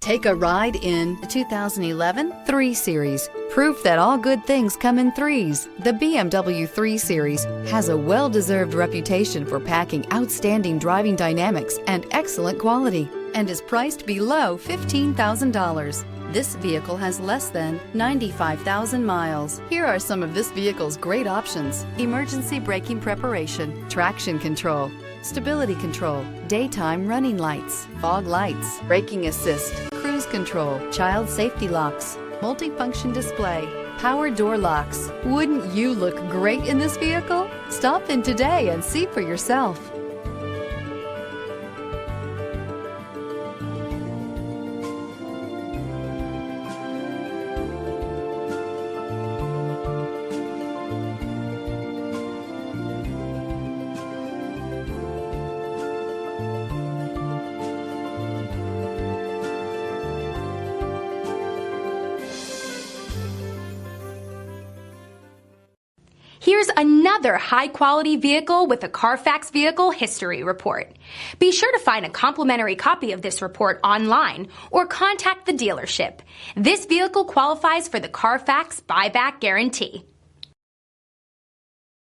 Take a ride in the 2011 3 Series. Proof that all good things come in threes. The BMW 3 Series has a well-deserved reputation for packing outstanding driving dynamics and excellent quality, and is priced below $15,000. This vehicle has less than 95,000 miles. Here are some of this vehicle's great options: emergency braking preparation, traction control, stability control, daytime running lights, fog lights, braking assist, cruise control, child safety locks, multifunction display, power door locks. Wouldn't you look great in this vehicle? Stop in today and see for yourself. Here's another high-quality vehicle with a Carfax Vehicle History Report. Be sure to find a complimentary copy of this report online or contact the dealership. This vehicle qualifies for the Carfax Buyback Guarantee.